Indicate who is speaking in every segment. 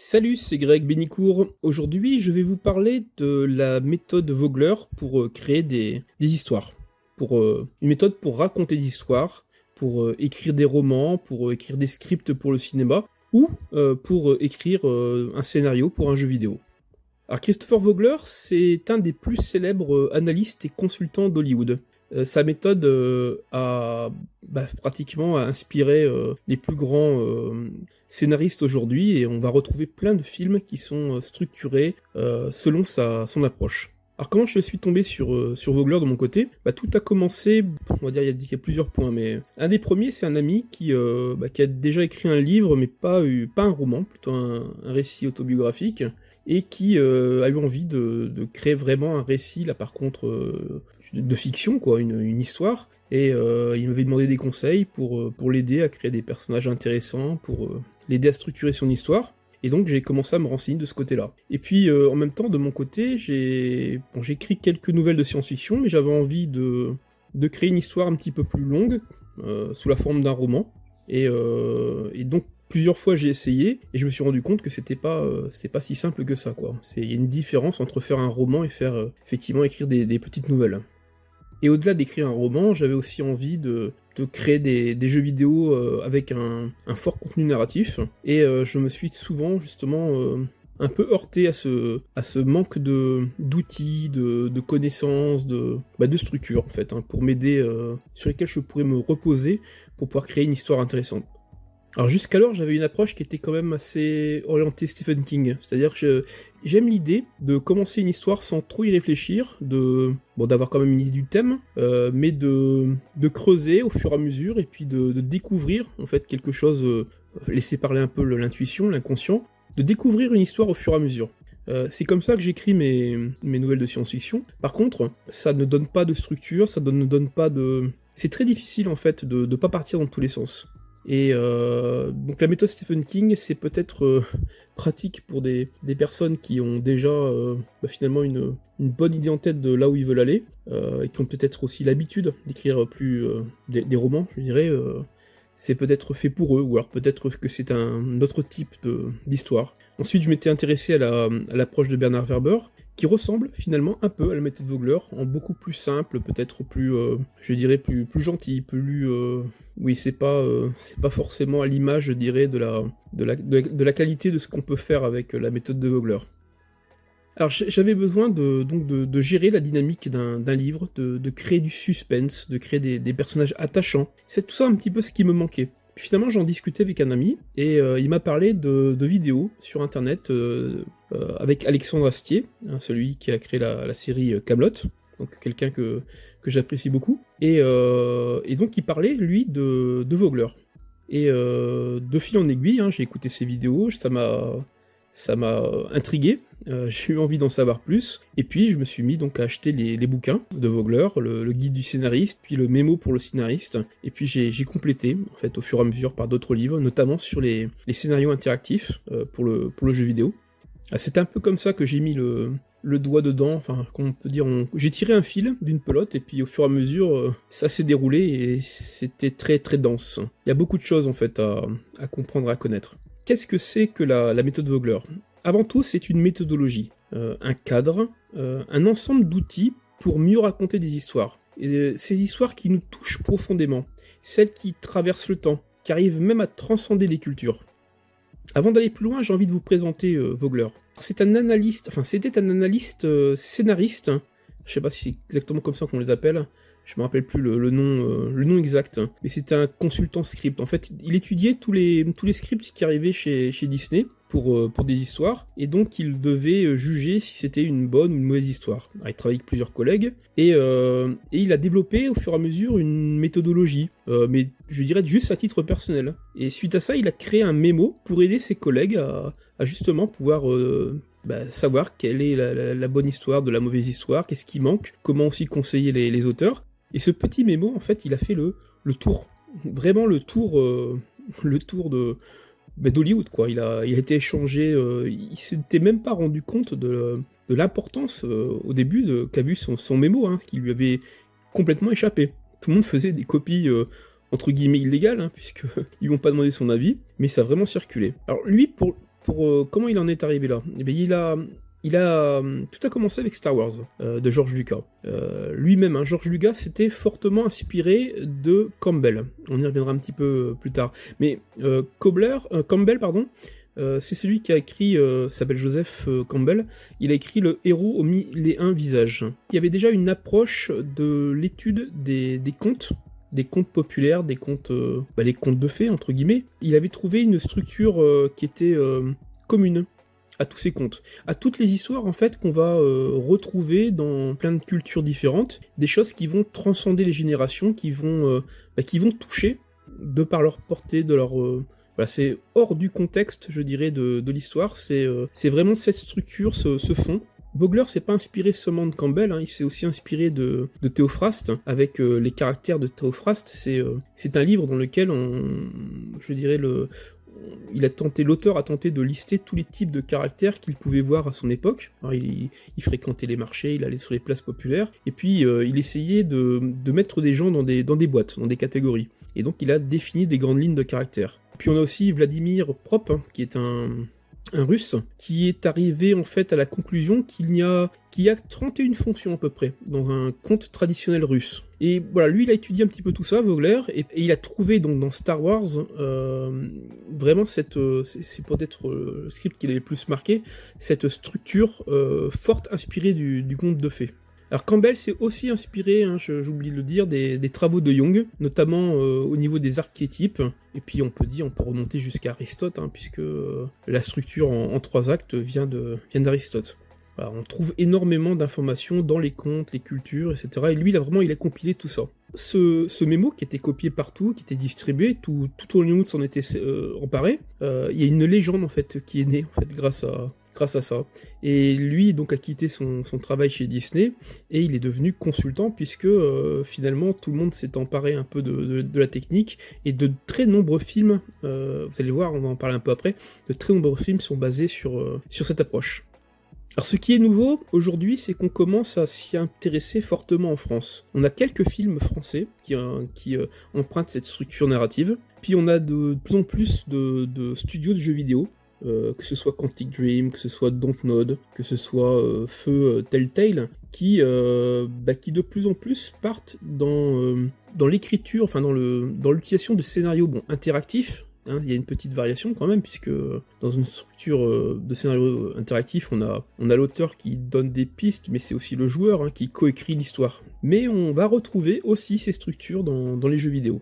Speaker 1: Salut, c'est Greg Bénicourt. Aujourd'hui, je vais vous parler de la méthode Vogler pour créer des histoires. Une méthode pour raconter des histoires, pour écrire des romans, pour écrire des scripts pour le cinéma, ou pour écrire un scénario pour un jeu vidéo. Alors Christopher Vogler, c'est un des plus célèbres analystes et consultants d'Hollywood. Sa méthode pratiquement inspiré les plus grands scénaristes aujourd'hui, et on va retrouver plein de films qui sont structurés selon son approche. Alors comment je suis tombé sur Vogler de mon côté ? Tout a commencé, on va dire il y a plusieurs points, mais un des premiers c'est un ami qui a déjà écrit un livre, mais pas un roman, plutôt un récit autobiographique, et qui a eu envie de créer vraiment un récit, là par contre, de fiction, quoi, une histoire, et il m'avait demandé des conseils pour l'aider à créer des personnages intéressants, pour l'aider à structurer son histoire, et donc j'ai commencé à me renseigner de ce côté-là. Et puis en même temps, de mon côté, j'ai écrit quelques nouvelles de science-fiction, mais j'avais envie de créer une histoire un petit peu plus longue, sous la forme d'un roman, et donc plusieurs fois j'ai essayé, et je me suis rendu compte que c'était pas si simple que ça, quoi. Il y a une différence entre faire un roman et faire effectivement écrire des petites nouvelles. Et au-delà d'écrire un roman, j'avais aussi envie de créer des jeux vidéo avec un fort contenu narratif, et je me suis souvent justement un peu heurté à ce manque d'outils, de connaissances, de structure en fait, pour m'aider, sur lesquels je pourrais me reposer pour pouvoir créer une histoire intéressante. Alors jusqu'alors, j'avais une approche qui était quand même assez orientée Stephen King, c'est-à-dire que j'aime l'idée de commencer une histoire sans trop y réfléchir, d'avoir quand même une idée du thème, mais de creuser au fur et à mesure, et puis de découvrir en fait quelque chose, laisser parler un peu l'intuition, l'inconscient, de découvrir une histoire au fur et à mesure. C'est comme ça que j'écris mes nouvelles de science-fiction. Par contre, ça ne donne pas de structure, ne donne pas de... C'est très difficile en fait de pas partir dans tous les sens. Et donc la méthode Stephen King, c'est peut-être pratique pour des personnes qui ont déjà finalement une bonne idée en tête de là où ils veulent aller, et qui ont peut-être aussi l'habitude d'écrire des romans, je dirais. C'est peut-être fait pour eux, ou alors peut-être que c'est un autre type d'histoire. Ensuite, je m'étais intéressé à l'approche de Bernard Werber, qui ressemble finalement un peu à la méthode Vogler, en beaucoup plus simple, peut-être plus, je dirais, plus gentil, plus... oui, c'est pas forcément à l'image, je dirais, de la qualité de ce qu'on peut faire avec la méthode de Vogler. Alors j'avais besoin de gérer la dynamique d'un livre, de créer du suspense, de créer des personnages attachants. C'est tout ça un petit peu ce qui me manquait. Puis finalement, j'en discutais avec un ami, et il m'a parlé de vidéos sur internet avec Alexandre Astier, celui qui a créé la série Kaamelott, donc quelqu'un que j'apprécie beaucoup, et donc il parlait, lui, de Vogler. Et de fil en aiguille, j'ai écouté ses vidéos, ça m'a intrigué, j'ai eu envie d'en savoir plus, et puis je me suis mis donc à acheter les bouquins de Vogler, le guide du scénariste, puis le mémo pour le scénariste, et puis j'ai complété, en fait, au fur et à mesure par d'autres livres, notamment sur les scénarios interactifs pour le jeu vidéo. C'est un peu comme ça que j'ai mis le doigt dedans, enfin, comment on peut dire, j'ai tiré un fil d'une pelote, et puis au fur et à mesure, ça s'est déroulé, et c'était très très dense. Il y a beaucoup de choses, en fait, à comprendre, à connaître. Qu'est-ce que c'est que la méthode Vogler ? Avant tout, c'est une méthodologie, un cadre, un ensemble d'outils pour mieux raconter des histoires. Et ces histoires qui nous touchent profondément, celles qui traversent le temps, qui arrivent même à transcender les cultures. Avant d'aller plus loin, j'ai envie de vous présenter Vogler. C'était un analyste scénariste, je sais pas si c'est exactement comme ça qu'on les appelle, je me rappelle plus le nom exact, mais c'était un consultant script. En fait, il étudiait tous les scripts qui arrivaient chez Disney pour des histoires, et donc il devait juger si c'était une bonne ou une mauvaise histoire. Alors, il travaillait avec plusieurs collègues, et il a développé au fur et à mesure une méthodologie, mais je dirais juste à titre personnel. Et suite à ça, il a créé un mémo pour aider ses collègues à justement pouvoir... savoir quelle est la bonne histoire de la mauvaise histoire, qu'est-ce qui manque, comment aussi conseiller les auteurs. Et ce petit mémo, en fait, il a fait le tour. Vraiment le tour d'Hollywood, quoi. Il a été échangé, il s'était même pas rendu compte de l'importance au début qu'a vu son mémo, qui lui avait complètement échappé. Tout le monde faisait des copies entre guillemets illégales, puisqu'ils lui ont pas demandé son avis, mais ça a vraiment circulé. Alors lui, pour pour comment il en est arrivé là. Eh bien, tout a commencé avec Star Wars de George Lucas. Lui-même, George Lucas s'était fortement inspiré de Campbell. On y reviendra un petit peu plus tard. Mais Campbell, pardon, c'est celui qui a écrit, s'appelle Joseph Campbell, il a écrit Le héros aux mille et un visages. Il y avait déjà une approche de l'étude des contes populaires, les contes de fées, entre guillemets. Il avait trouvé une structure qui était commune à tous ces contes, à toutes les histoires en fait qu'on va retrouver dans plein de cultures différentes, des choses qui vont transcender les générations, qui vont toucher de par leur portée, de leur c'est hors du contexte, je dirais, de l'histoire. C'est vraiment cette structure, ce fond. Vogler s'est pas inspiré seulement de Campbell, il s'est aussi inspiré de Théophraste, avec les caractères de Théophraste. C'est un livre dans lequel l'auteur a tenté de lister tous les types de caractères qu'il pouvait voir à son époque. Alors, il fréquentait les marchés, il allait sur les places populaires, et puis il essayait de mettre des gens dans des boîtes, dans des catégories. Et donc il a défini des grandes lignes de caractères. Puis on a aussi Vladimir Prop, qui est un russe, qui est arrivé en fait à la conclusion qu'il y a 31 fonctions à peu près dans un conte traditionnel russe. Et voilà, lui il a étudié un petit peu tout ça, Vogler, et il a trouvé donc dans Star Wars vraiment c'est peut-être le script qui l'a le plus marqué, cette structure forte inspirée du conte de fées. Alors Campbell s'est aussi inspiré, j'oublie de le dire, des travaux de Jung, notamment au niveau des archétypes, et puis on peut remonter jusqu'à Aristote, puisque la structure en 3 actes vient d'Aristote. Voilà, on trouve énormément d'informations dans les contes, les cultures, etc. Et lui, il a compilé tout ça. Ce mémo qui était copié partout, qui était distribué, tout Hollywood s'en était emparé, il y a une légende en fait qui est née en fait grâce à ça. Et lui donc a quitté son travail chez Disney et il est devenu consultant puisque finalement tout le monde s'est emparé un peu de la technique et de très nombreux films, vous allez voir, on va en parler un peu après, de très nombreux films sont basés sur cette approche. Alors ce qui est nouveau aujourd'hui, c'est qu'on commence à s'y intéresser fortement en France. On a quelques films français qui empruntent cette structure narrative, puis on a de plus en plus de studios de jeux vidéo, que ce soit Quantic Dream, que ce soit Dontnod, que ce soit Feu Telltale, qui de plus en plus partent dans l'écriture, enfin dans l'utilisation de scénarios interactifs. Il y a une petite variation quand même, puisque dans une structure de scénario interactif, on a l'auteur qui donne des pistes, mais c'est aussi le joueur qui coécrit l'histoire. Mais on va retrouver aussi ces structures dans les jeux vidéo.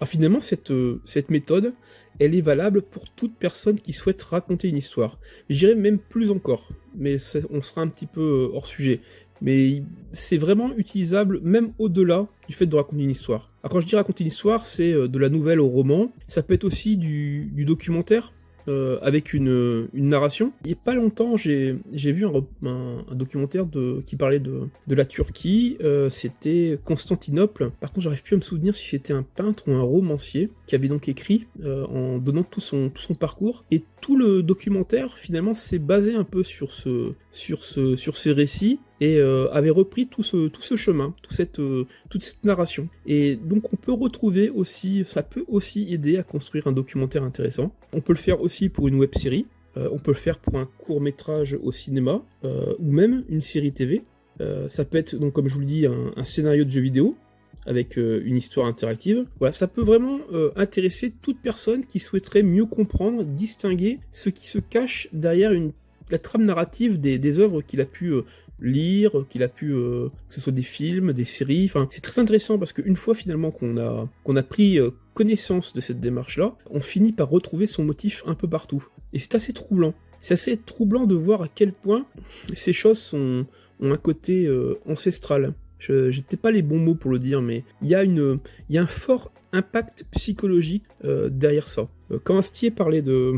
Speaker 1: Alors finalement, cette méthode, elle est valable pour toute personne qui souhaite raconter une histoire. Je dirais même plus encore, mais on sera un petit peu hors sujet. Mais c'est vraiment utilisable même au-delà du fait de raconter une histoire. Alors quand je dis raconter une histoire, c'est de la nouvelle au roman. Ça peut être aussi du documentaire, avec une narration. Il n'y a pas longtemps, j'ai vu un documentaire qui parlait de la Turquie. C'était Constantinople. Par contre, j'arrive plus à me souvenir si c'était un peintre ou un romancier qui avait donc écrit en donnant tout son parcours. Et tout le documentaire, finalement, s'est basé un peu sur ces récits et avait repris tout ce chemin, toute cette narration. Et donc on peut retrouver aussi, ça peut aussi aider à construire un documentaire intéressant. On peut le faire aussi pour une web-série, on peut le faire pour un court-métrage au cinéma, ou même une série TV. Ça peut être, donc comme je vous le dis, un scénario de jeu vidéo, avec une histoire interactive. Voilà, ça peut vraiment intéresser toute personne qui souhaiterait mieux comprendre, distinguer ce qui se cache derrière la trame narrative des œuvres qu'il a pu lire, que ce soit des films, des séries. Enfin, c'est très intéressant parce qu'une fois finalement qu'on a pris connaissance de cette démarche-là, on finit par retrouver son motif un peu partout. Et c'est assez troublant. C'est assez troublant de voir à quel point ces choses ont un côté ancestral. J'ai peut-être pas les bons mots pour le dire, mais il y a un fort impact psychologique derrière ça. Quand Astier parlait de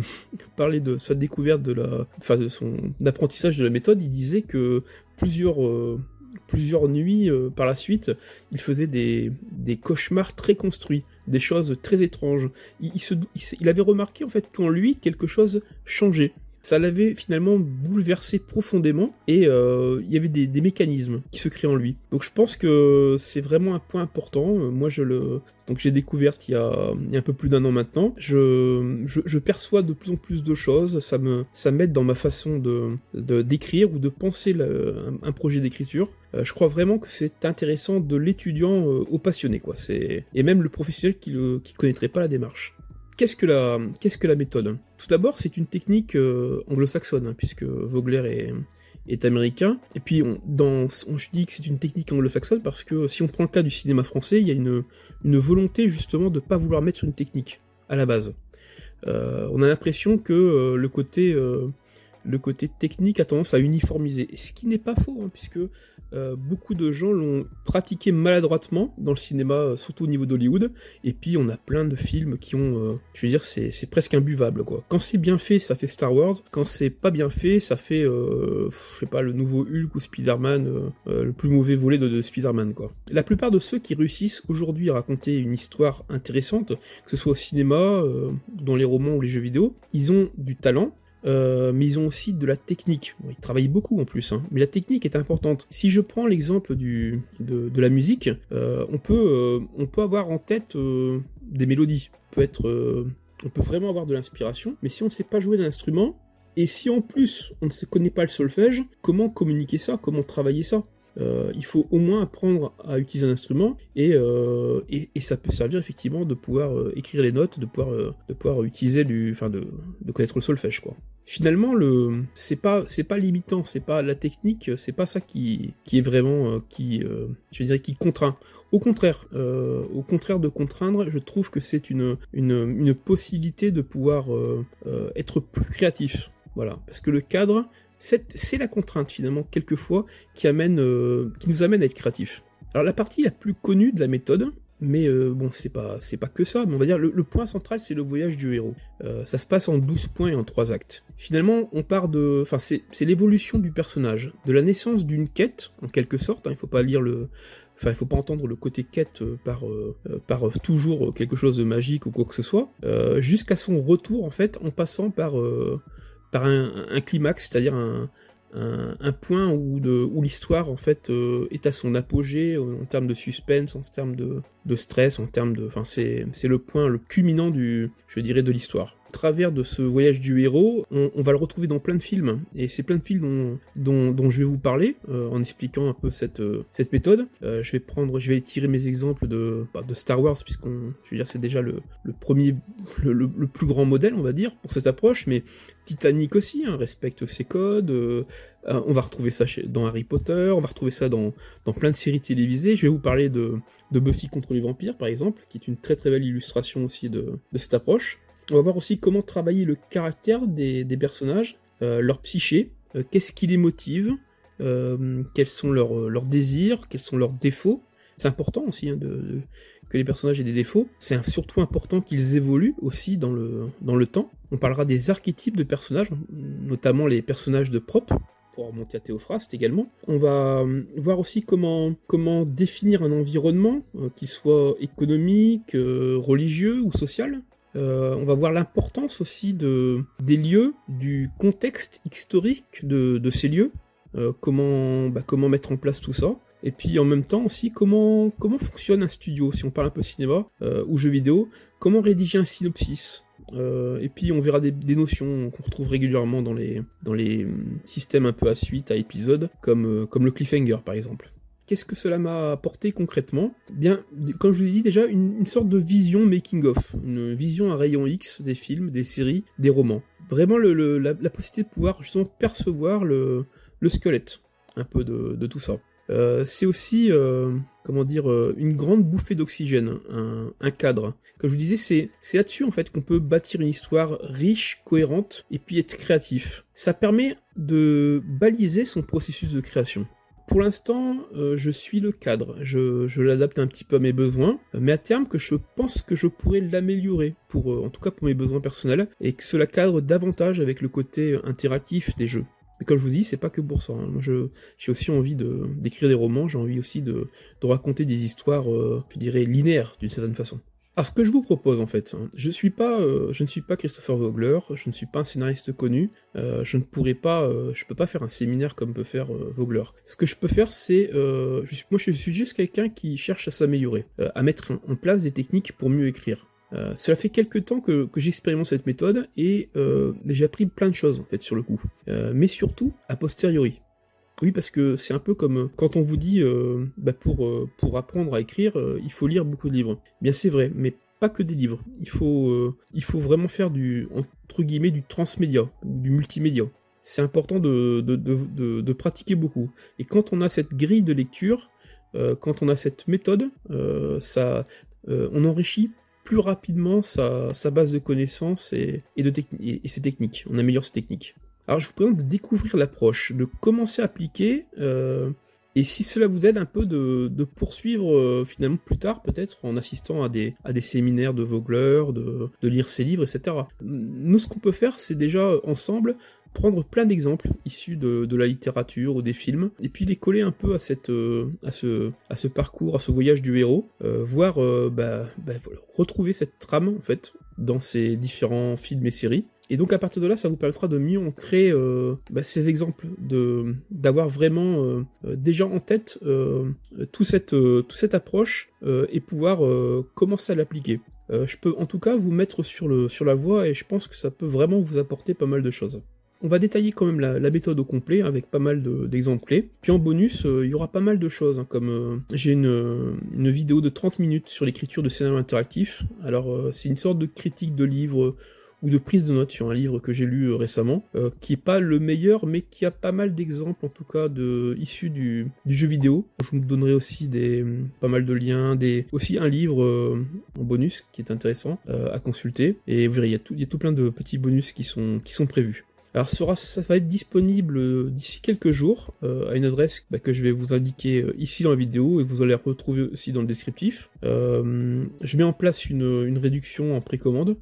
Speaker 1: sa découverte de son apprentissage de la méthode, il disait que plusieurs nuits par la suite, il faisait des cauchemars très construits, des choses très étranges. Il avait remarqué en fait qu'en lui, quelque chose changeait. ça l'avait finalement bouleversé profondément, et il y avait des mécanismes qui se créent en lui. Donc je pense que c'est vraiment un point important. Moi donc j'ai découvert il y a un peu plus d'un an maintenant. Je perçois de plus en plus de choses, ça m'aide dans ma façon d'écrire ou de penser un projet d'écriture. Je crois vraiment que c'est intéressant de l'étudiant au passionné, quoi. Et même le professionnel qui connaîtrait pas la démarche. Qu'est-ce que la méthode? Tout d'abord, c'est une technique anglo-saxonne, hein, puisque Vogler est américain. Et puis, je dis que c'est une technique anglo-saxonne parce que si on prend le cas du cinéma français, il y a une volonté justement de ne pas vouloir mettre une technique à la base. On a l'impression que le côté technique a tendance à uniformiser, et ce qui n'est pas faux, hein, puisque beaucoup de gens l'ont pratiqué maladroitement dans le cinéma, surtout au niveau d'Hollywood, et puis on a plein de films qui ont, je veux dire, c'est presque imbuvable, quoi. Quand c'est bien fait, ça fait Star Wars, quand c'est pas bien fait, ça fait, je sais pas, le nouveau Hulk ou Spider-Man, le plus mauvais volet de Spider-Man, quoi. La plupart de ceux qui réussissent aujourd'hui à raconter une histoire intéressante, que ce soit au cinéma, dans les romans ou les jeux vidéo, ils ont du talent, mais ils ont aussi de la technique. Bon, ils travaillent beaucoup en plus, hein, mais la technique est importante. Si je prends l'exemple de la musique, on peut avoir en tête des mélodies. On peut vraiment avoir de l'inspiration, mais si on ne sait pas jouer d'un instrument, et si en plus on ne connaît pas le solfège, comment communiquer ça, comment travailler ça? Il faut au moins apprendre à utiliser un instrument, et ça peut servir effectivement de pouvoir écrire les notes, de pouvoir utiliser de connaître le solfège, quoi. Finalement, c'est pas limitant, c'est pas la technique, c'est pas ça qui est vraiment je dirais, qui contraint. Au contraire de contraindre, je trouve que c'est une possibilité de pouvoir être plus créatif. Voilà, parce que le cadre, c'est la contrainte finalement quelquefois qui nous amène à être créatif. Alors la partie la plus connue de la méthode, mais bon, c'est pas que ça, mais on va dire le point central, c'est le voyage du héros. Ça se passe en 12 points et en 3 actes. Finalement, c'est l'évolution du personnage, de la naissance d'une quête, en quelque sorte, hein. Il faut pas entendre le côté quête par toujours quelque chose de magique ou quoi que ce soit, jusqu'à son retour, en fait, en passant par un climax, c'est-à-dire un point où l'histoire, en fait, est à son apogée en termes de suspense, en termes de stress, c'est le point, le culminant je dirais, de l'histoire. Au travers de ce voyage du héros, on va le retrouver dans plein de films, et c'est plein de films dont je vais vous parler, en expliquant un peu cette méthode. Je vais tirer mes exemples de Star Wars, je veux dire, c'est déjà le premier, le plus grand modèle, on va dire, pour cette approche, mais Titanic aussi, hein, respecte ses codes. On va retrouver ça dans Harry Potter, on va retrouver ça dans plein de séries télévisées. Je vais vous parler de Buffy contre les vampires, par exemple, qui est une très très belle illustration aussi de cette approche. On va voir aussi comment travailler le caractère des personnages, leur psyché, qu'est-ce qui les motive, quels sont leurs désirs, quels sont leurs défauts. C'est important aussi, hein, que les personnages aient des défauts. C'est surtout important qu'ils évoluent aussi dans le temps. On parlera des archétypes de personnages, notamment les personnages de Prop, pour remonter à Théophraste également. On va voir aussi comment définir un environnement, qu'il soit économique, religieux ou social. On va voir l'importance aussi des lieux, du contexte historique de ces lieux, comment mettre en place tout ça. Et puis en même temps aussi, comment fonctionne un studio, si on parle un peu cinéma ou jeux vidéo, comment rédiger un synopsis. Et puis on verra des notions qu'on retrouve régulièrement dans les systèmes un peu à suite, à épisodes, comme le cliffhanger par exemple. Qu'est-ce que cela m'a apporté concrètement? Bien, comme je vous l'ai dit déjà, une sorte de vision making-of, une vision à rayon X des films, des séries, des romans. Vraiment la possibilité de pouvoir justement percevoir le squelette un peu de tout ça. C'est aussi, une grande bouffée d'oxygène, un cadre. Comme je vous disais, c'est là-dessus en fait qu'on peut bâtir une histoire riche, cohérente, et puis être créatif. Ça permet de baliser son processus de création. Pour l'instant, je suis le cadre, je l'adapte un petit peu à mes besoins, mais à terme que je pense que je pourrais l'améliorer, en tout cas pour mes besoins personnels, et que cela cadre davantage avec le côté interactif des jeux. Mais comme je vous dis, c'est pas que pour ça, hein. Moi, j'ai aussi envie d'écrire des romans, j'ai envie aussi de raconter des histoires, je dirais, linéaires, d'une certaine façon. Alors ce que je vous propose en fait, hein, je ne suis pas Christopher Vogler, je ne suis pas un scénariste connu, je peux pas faire un séminaire comme peut faire, Vogler. Ce que je peux faire c'est, je suis juste quelqu'un qui cherche à s'améliorer, à mettre en place des techniques pour mieux écrire. Cela fait quelque temps que j'expérimente cette méthode et j'ai appris plein de choses en fait sur le coup. Mais surtout a posteriori. Oui, parce que c'est un peu comme quand on vous dit pour apprendre à écrire, il faut lire beaucoup de livres. Bien c'est vrai, mais pas que des livres. Il faut vraiment faire du entre guillemets du transmédia, du multimédia. C'est important de pratiquer beaucoup. Et quand on a cette grille de lecture, quand on a cette méthode, on enrichit plus rapidement sa base de connaissances et ses techniques. On améliore ses techniques. Alors je vous présente de découvrir l'approche, de commencer à appliquer, et si cela vous aide un peu de poursuivre finalement plus tard peut-être en assistant à des séminaires de Vogler, de lire ses livres, etc. Nous ce qu'on peut faire c'est déjà ensemble prendre plein d'exemples issus de la littérature ou des films, et puis les coller un peu à à ce parcours, à ce voyage du héros, voir voilà, retrouver cette trame en fait dans ces différents films et séries. Et donc à partir de là, ça vous permettra de mieux ancrer ces exemples, d'avoir vraiment déjà en tête toute cette approche et pouvoir commencer à l'appliquer. Je peux en tout cas vous mettre sur la voie et je pense que ça peut vraiment vous apporter pas mal de choses. On va détailler quand même la méthode au complet avec pas mal d'exemples clés. Puis en bonus, il y aura pas mal de choses, hein, comme j'ai une vidéo de 30 minutes sur l'écriture de scénario interactif. Alors c'est une sorte de critique de livre ou de prise de notes sur un livre que j'ai lu récemment, qui est pas le meilleur, mais qui a pas mal d'exemples en tout cas issus du jeu vidéo. Je vous donnerai aussi pas mal de liens, aussi un livre en bonus qui est intéressant à consulter. Et vous verrez, il y a tout plein de petits bonus qui sont prévus. Alors ça va être disponible d'ici quelques jours à une adresse que je vais vous indiquer ici dans la vidéo et vous allez la retrouver aussi dans le descriptif. Je mets en place une réduction en précommande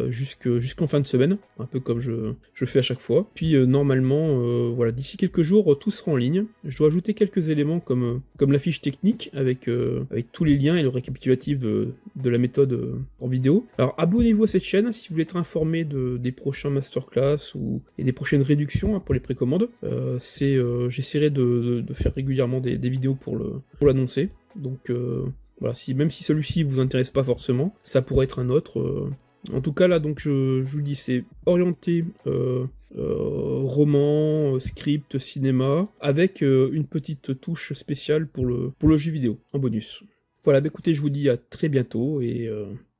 Speaker 1: jusqu'en fin de semaine, un peu comme je fais à chaque fois. Puis normalement, voilà, d'ici quelques jours, tout sera en ligne. Je dois ajouter quelques éléments comme la fiche technique avec tous les liens et le récapitulatif de la méthode en vidéo. Alors abonnez-vous à cette chaîne si vous voulez être informé des prochains masterclass et des prochaines réductions pour les précommandes. J'essaierai de faire régulièrement des vidéos pour l'annoncer. Donc voilà, même si celui-ci vous intéresse pas forcément, ça pourrait être un autre. En tout cas là, donc je vous dis, c'est orienté roman, script, cinéma, avec une petite touche spéciale pour le jeu vidéo, en bonus. Voilà, écoutez, je vous dis à très bientôt et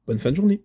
Speaker 1: bonne fin de journée.